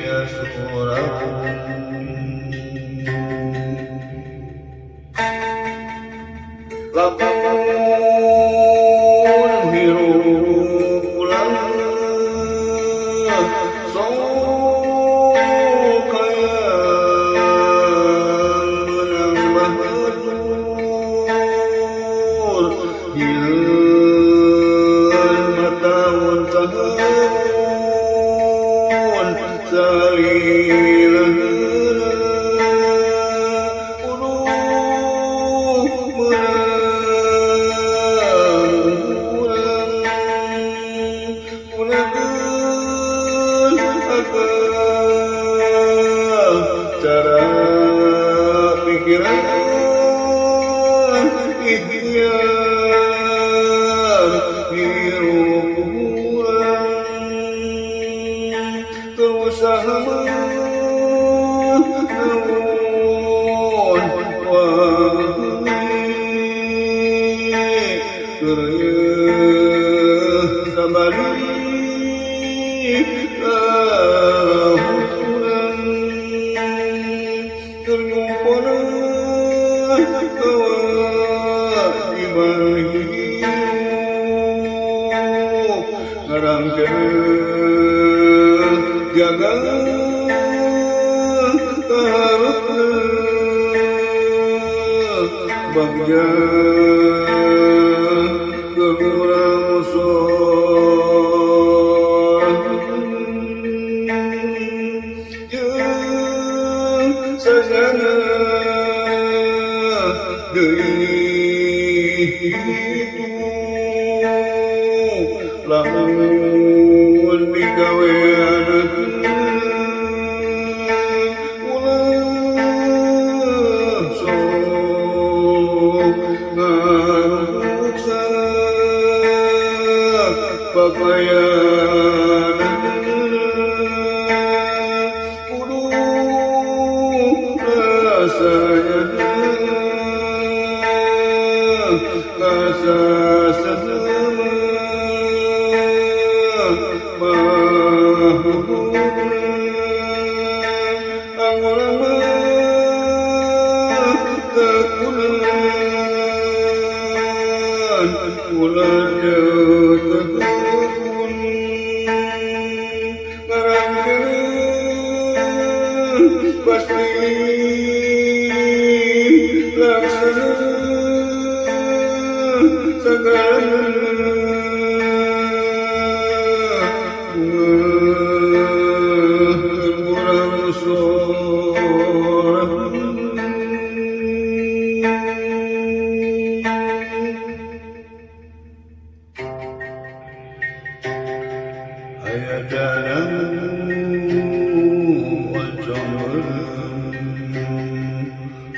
ya surau lamun hirup ulang sok hayang menambah batur hileueun mataun sahaun salilahna cara pikiran ikhtiar hirup urang berusaha naon wae keur sabari jaga kaharupna bagja kurang jeung sajana deui itu lamun digawean ulah sok ngaruksa pakaian kudu rasanya kasasana pasti laksana segala aya dalam wajah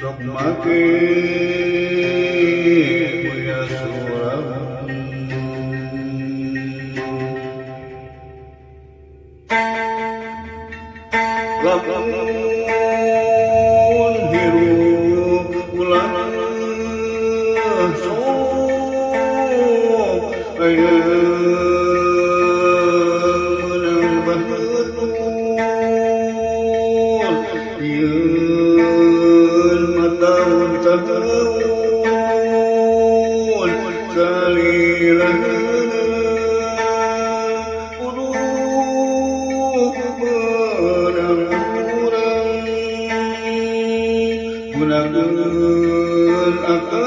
sok make ya surau lamun hirup ulang sok aya gunakeun akal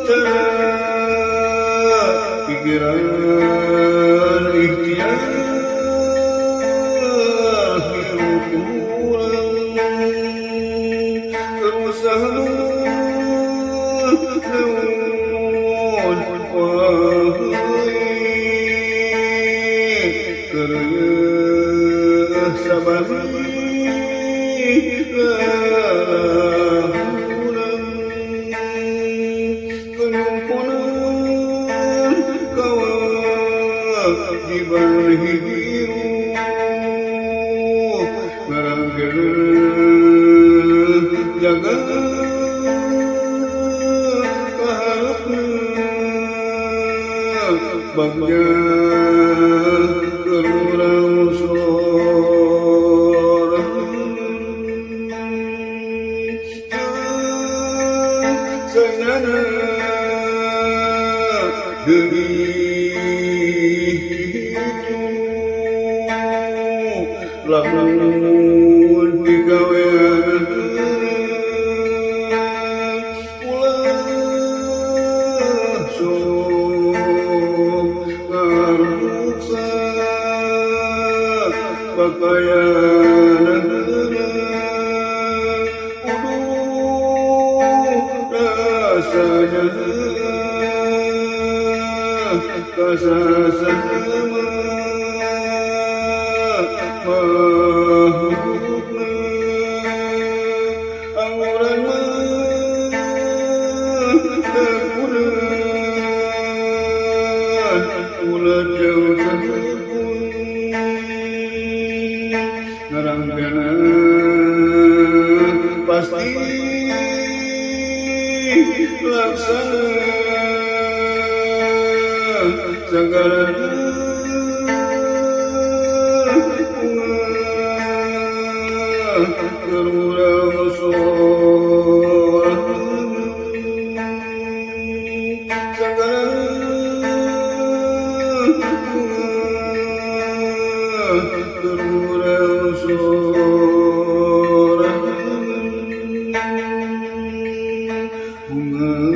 cara pikiran ikhtiar hirup urang berusaha naon wae keur sabari jaga kaharupna bagja gerurang sorang sanana lamun digawean ulah sok ngaruksa pakaian rasanya kasasama mahukna auran takuran ulah jauh takun ngaranggana pasti laksana sagala gerurang sorang sagala gerurang sorang bunga